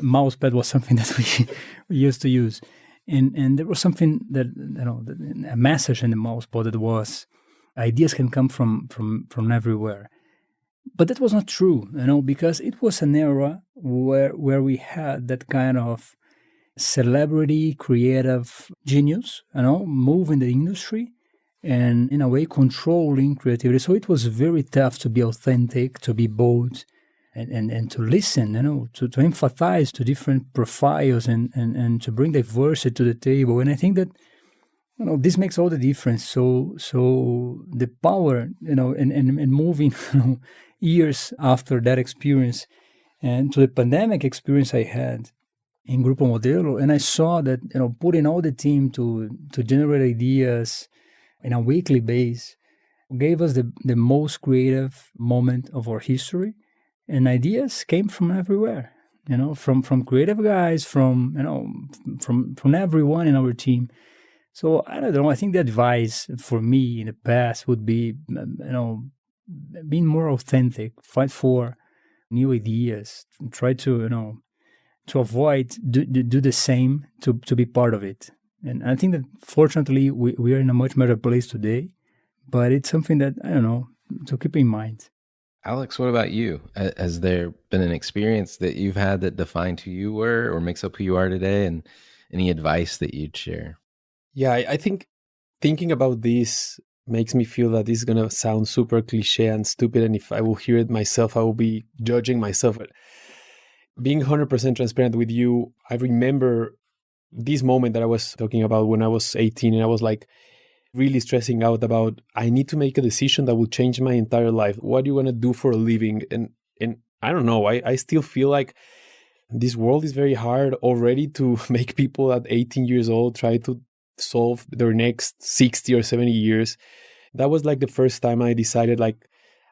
[SPEAKER 5] mouse pad was something that we used to use. And there was something that, a message in the mouse pad that was, ideas can come from everywhere. But that was not true, because it was an era where we had that kind of celebrity, creative genius, move in the industry and in a way controlling creativity. So it was very tough to be authentic, to be bold, and to listen, to empathize to different profiles and to bring diversity to the table. And I think that this makes all the difference. So the power, and moving years after that experience and to the pandemic experience I had in Grupo Modelo, and I saw that, putting all the team to generate ideas in a weekly base gave us the most creative moment of our history, and ideas came from everywhere, from creative guys, from everyone in our team. So I don't know. I think the advice for me in the past would be, being more authentic, fight for new ideas, try to avoid do the same to be part of it. And I think that fortunately we are in a much better place today, but it's something that, to keep in mind.
[SPEAKER 1] Alex, what about you? Has there been an experience that you've had that defined who you were or makes up who you are today, and any advice that you'd share?
[SPEAKER 4] Yeah, I think thinking about this makes me feel that this is going to sound super cliche and stupid. And if I will hear it myself, I will be judging myself. But being 100% transparent with you, I remember this moment that I was talking about when I was 18, and I was like really stressing out about, I need to make a decision that will change my entire life. What do you want to do for a living? And I don't know, I still feel like this world is very hard already to make people at 18 years old try to solve their next 60 or 70 years. That was like the first time I decided like,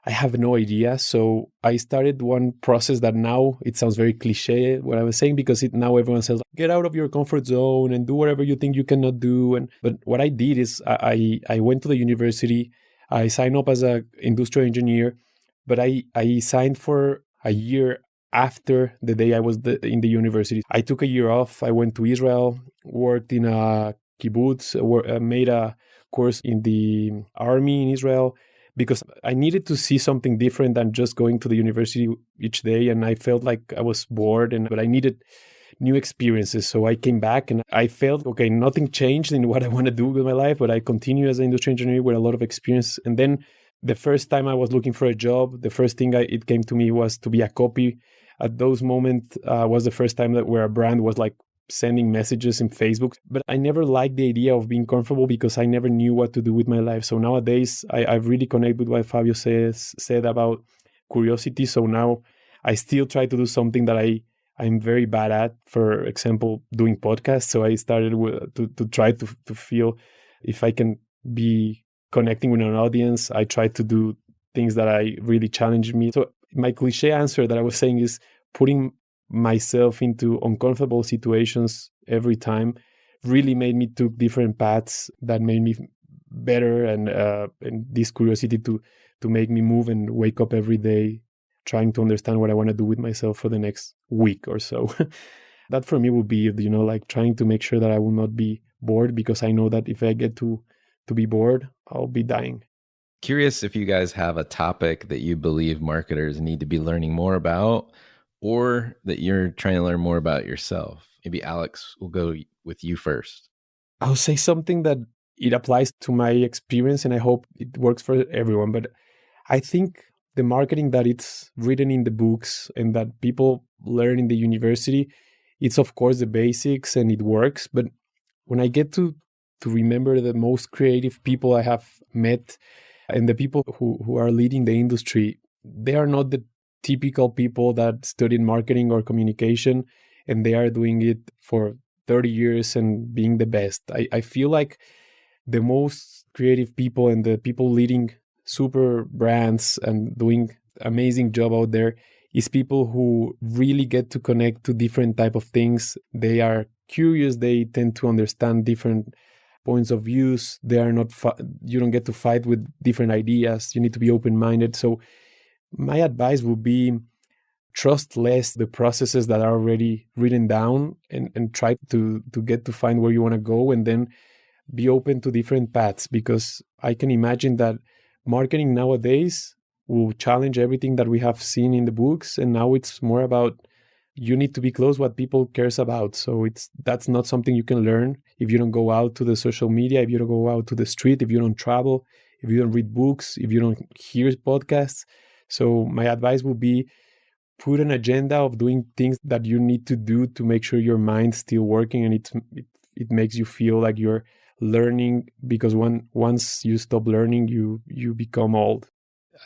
[SPEAKER 4] I have no idea. So I started one process that now it sounds very cliche what I was saying, because now everyone says, get out of your comfort zone and do whatever you think you cannot do. But what I did is I went to the university. I signed up as an industrial engineer, but I signed for a year after the day I was in the university. I took a year off. I went to Israel, worked in a kibbutz, made a course in the army in Israel, because I needed to see something different than just going to the university each day. And I felt like I was bored, but I needed new experiences. So I came back and I felt, okay, nothing changed in what I want to do with my life, but I continue as an industrial engineer with a lot of experience. And then the first time I was looking for a job, the first thing it came to me was to be a copy. At those moments was the first time where a brand was like sending messages in Facebook. But I never liked the idea of being comfortable because I never knew what to do with my life. So nowadays, I really connect with what Fabio said about curiosity. So now I still try to do something that I'm very bad at. For example, doing podcasts. So I started to try to feel if I can be connecting with an audience. I try to do things that I really challenge me. So my cliche answer that I was saying is putting myself into uncomfortable situations every time really made me take different paths that made me better, and this curiosity to make me move and wake up every day trying to understand what I want to do with myself for the next week or so. That for me would be, like trying to make sure that I will not be bored, because I know that if I get to be bored, I'll be dying.
[SPEAKER 1] Curious if you guys have a topic that you believe marketers need to be learning more about, or that you're trying to learn more about yourself. Maybe Alex, will go with you first.
[SPEAKER 4] I'll say something that it applies to my experience, and I hope it works for everyone. But I think the marketing that it's written in the books and that people learn in the university, it's of course the basics and it works. But when I get to remember the most creative people I have met and the people who are leading the industry, they are not the typical people that studied marketing or communication and they are doing it for 30 years and being the best. I feel like the most creative people and the people leading super brands and doing amazing job out there is people who really get to connect to different type of things. They are curious. They tend to understand different points of views. They are not, you don't get to fight with different ideas. You need to be open-minded. So my advice would be trust less the processes that are already written down and try to get to find where you want to go, and then be open to different paths, because I can imagine that marketing nowadays will challenge everything that we have seen in the books. And now it's more about you need to be close what people cares about. So that's not something you can learn if you don't go out to the social media, if you don't go out to the street, if you don't travel, if you don't read books, if you don't hear podcasts. So my advice would be put an agenda of doing things that you need to do to make sure your mind's still working and it makes you feel like you're learning, because once you stop learning, you become old.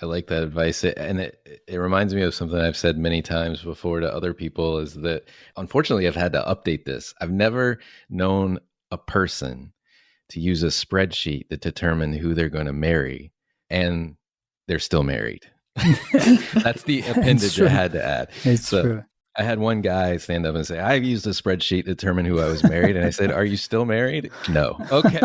[SPEAKER 1] I like that advice. And it reminds me of something I've said many times before to other people, is that unfortunately I've had to update this. I've never known a person to use a spreadsheet to determine who they're going to marry, and they're still married. That's the appendage I had to add.
[SPEAKER 5] It's true.
[SPEAKER 1] I had one guy stand up and say, I've used a spreadsheet to determine who I was married. And I said, are you still married? No. Okay.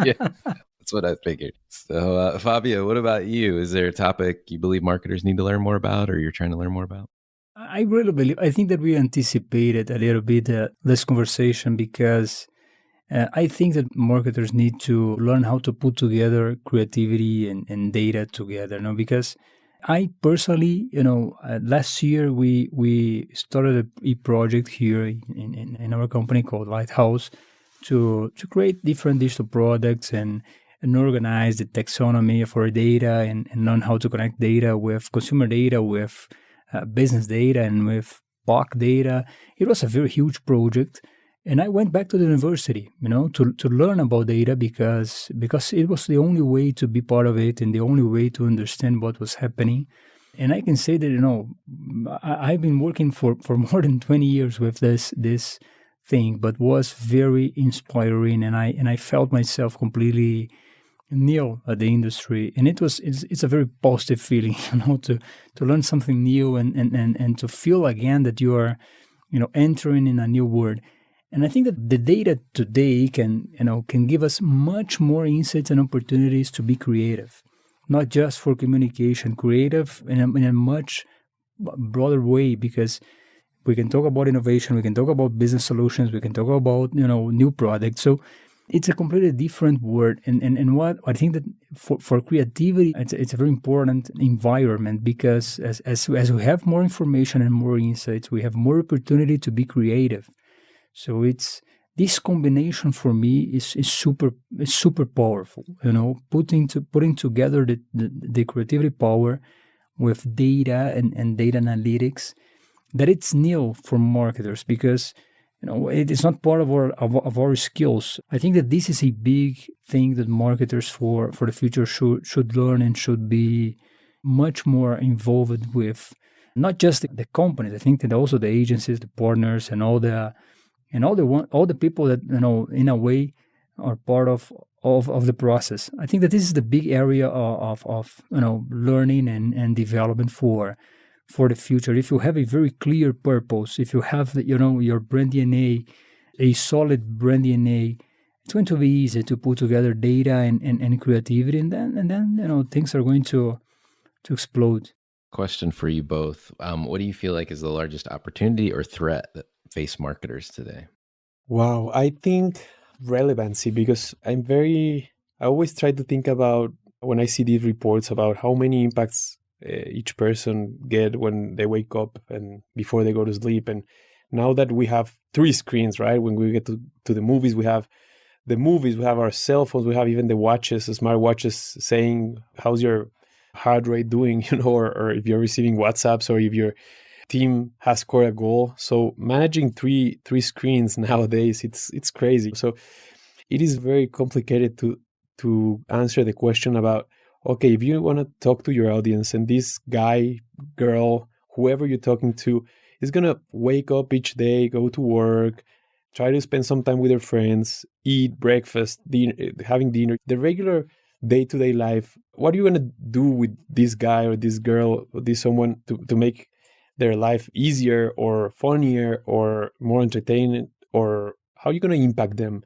[SPEAKER 1] Yeah, that's what I figured. So Fabio, what about you? Is there a topic you believe marketers need to learn more about, or you're trying to learn more about?
[SPEAKER 5] I really believe, I think that we anticipated a little bit this conversation, because I think that marketers need to learn how to put together creativity and data together, because I personally, last year we started a project here in our company called Lighthouse to create different digital products and organize the taxonomy of our data and learn how to connect data with consumer data, with business data, and with POC data. It was a very huge project. And I went back to the university, to learn about data, because it was the only way to be part of it and the only way to understand what was happening. And I can say that, I've been working for more than 20 years with this thing, but was very inspiring. And I felt myself completely new at the industry, and it's a very positive feeling, to learn something new and to feel again that you are, entering in a new world. And I think that the data today can give us much more insights and opportunities to be creative, not just for communication, creative in a much broader way, because we can talk about innovation, we can talk about business solutions, we can talk about new products. So it's a completely different world. And what I think that for creativity, it's a very important environment, because as we have more information and more insights, we have more opportunity to be creative. So it's this combination for me is super powerful. Putting together the creativity power with data and data analytics, that it's new for marketers, because it is not part of our skills. I think that this is a big thing that marketers for the future should learn and should be much more involved with. Not just the companies. I think that also the agencies, the partners, and all the people that in a way are part of the process. I think that this is the big area of learning and development for the future. If you have a very clear purpose, if you have your brand DNA, a solid brand DNA, it's going to be easy to put together data and creativity, and then things are going to explode.
[SPEAKER 1] Question for you both. What do you feel like is the largest opportunity or threat that face marketers today?
[SPEAKER 4] Wow, I think relevancy, because I always try to think about, when I see these reports about how many impacts each person get when they wake up and before they go to sleep. And now that we have 3 screens, right? When we get to the movies, we have our cell phones, we have even the watches, the smart watches saying, how's your heart rate doing, or if you're receiving WhatsApps, or if your team has scored a goal. So managing three screens nowadays, it's crazy. So it is very complicated to answer the question about, okay, if you want to talk to your audience, and this guy, girl, whoever you're talking to is going to wake up each day, go to work, try to spend some time with their friends, eat breakfast, having dinner, the regular day-to-day life. What are you going to do with this guy or this girl or this someone to make their life easier or funnier or more entertaining, or how are you going to impact them?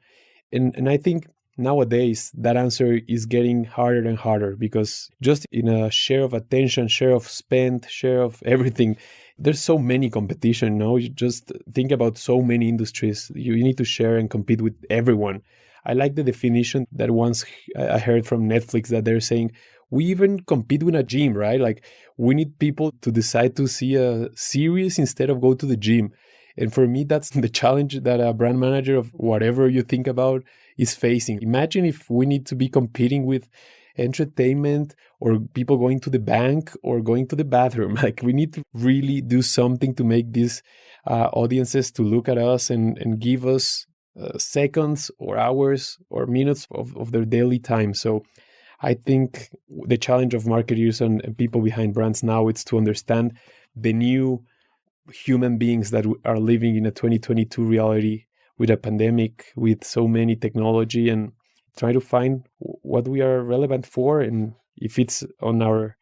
[SPEAKER 4] And I think nowadays that answer is getting harder and harder, because just in a share of attention, share of spend, share of everything, there's so many competition. You just think about so many industries. You need to share and compete with everyone. I like the definition that once I heard from Netflix, that they're saying we even compete with a gym, right? Like, we need people to decide to see a series instead of go to the gym. And for me, that's the challenge that a brand manager of whatever you think about is facing. Imagine if we need to be competing with entertainment, or people going to the bank or going to the bathroom. Like, we need to really do something to make these audiences to look at us and give us seconds or hours or minutes of their daily time. So I think the challenge of marketers and people behind brands now is to understand the new human beings that are living in a 2022 reality with a pandemic, with so many technology, and try to find what we are relevant for, and if it's on our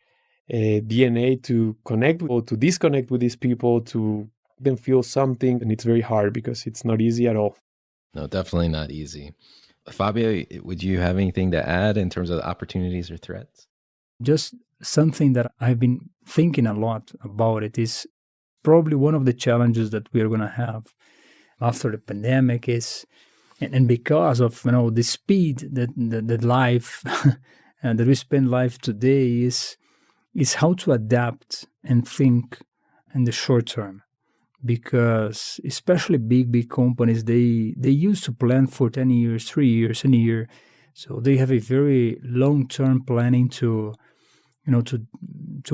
[SPEAKER 4] DNA to connect or to disconnect with these people, to them feel something. And it's very hard because it's not easy at all.
[SPEAKER 1] No, definitely not easy. Fabio, would you have anything to add in terms of opportunities or threats?
[SPEAKER 5] Just something that I've been thinking a lot about. It is probably one of the challenges that we are going to have after the pandemic is, and because of the speed that life and that we spend life today is how to adapt and think in the short term. Because especially big companies, they used to plan for 10 years, 3 years, and a year. So they have a very long-term planning to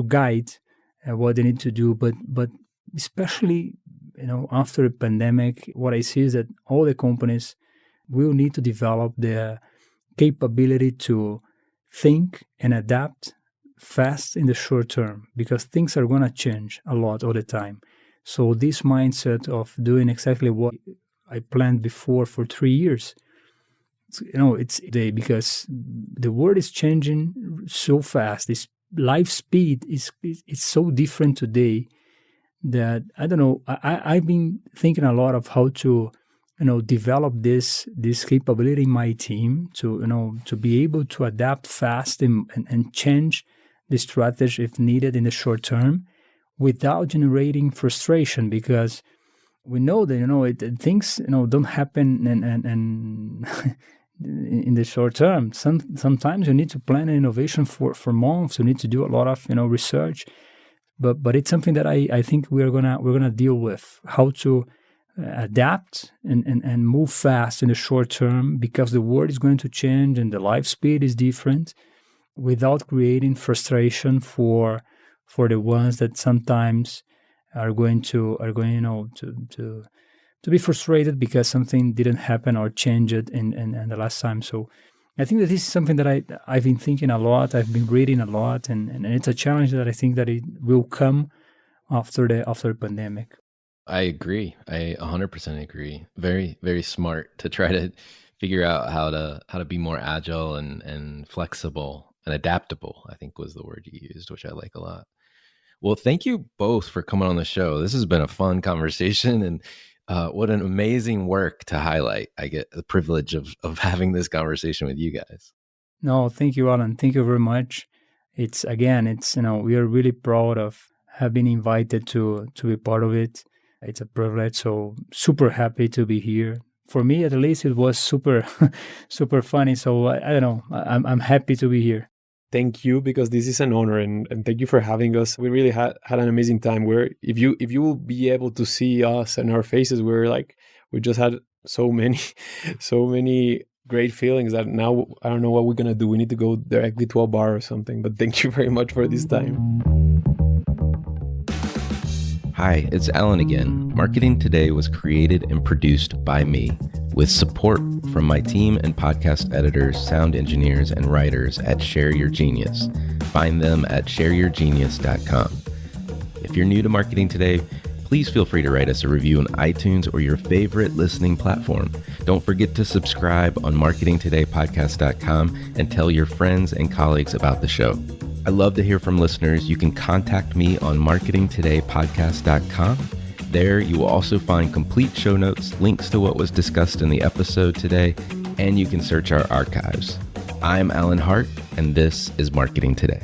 [SPEAKER 5] guide what they need to do. But especially, after the pandemic, what I see is that all the companies will need to develop the capability to think and adapt fast in the short term, because things are going to change a lot all the time. So this mindset of doing exactly what I planned before for 3 years, it's today because the world is changing so fast. This life speed is so different today that I don't know. I've been thinking a lot of how to develop this capability in my team to be able to adapt fast and change the strategy if needed in the short term without generating frustration, because we know that things don't happen and in the short term. Sometimes you need to plan an innovation for months. You need to do a lot of research, but it's something that I think we're gonna deal with, how to adapt and move fast in the short term, because the world is going to change and the life speed is different, without creating frustration for the ones that sometimes are going to be frustrated because something didn't happen or changed in the last time. So I think that this is something that I've been thinking a lot. I've been reading a lot, and it's a challenge that I think that it will come after the pandemic.
[SPEAKER 1] I agree. I 100% agree. Very, very smart to try to figure out how to be more agile and flexible and adaptable, I think was the word you used, which I like a lot. Well, thank you both for coming on the show. This has been a fun conversation, and what an amazing work to highlight. I get the privilege of having this conversation with you guys.
[SPEAKER 5] No, thank you, Alan. Thank you very much. It's we are really proud of have been invited to be part of it. It's a privilege. So super happy to be here. For me, at least, it was super, super funny. So I don't know. I'm happy to be here.
[SPEAKER 4] Thank you, because this is an honor, and thank you for having us. We really had an amazing time. Where if you will be able to see us and our faces, we just had so many great feelings that now I don't know what we're gonna do. We need to go directly to a bar or something. But thank you very much for this time.
[SPEAKER 1] Hi, it's Alan again. Marketing Today was created and produced by me, with support from my team and podcast editors, sound engineers, and writers at Share Your Genius. Find them at shareyourgenius.com. If you're new to Marketing Today, please feel free to write us a review on iTunes or your favorite listening platform. Don't forget to subscribe on marketingtodaypodcast.com and tell your friends and colleagues about the show. I love to hear from listeners. You can contact me on marketingtodaypodcast.com. There, you will also find complete show notes, links to what was discussed in the episode today, and you can search our archives. I'm Alan Hart, and this is Marketing Today.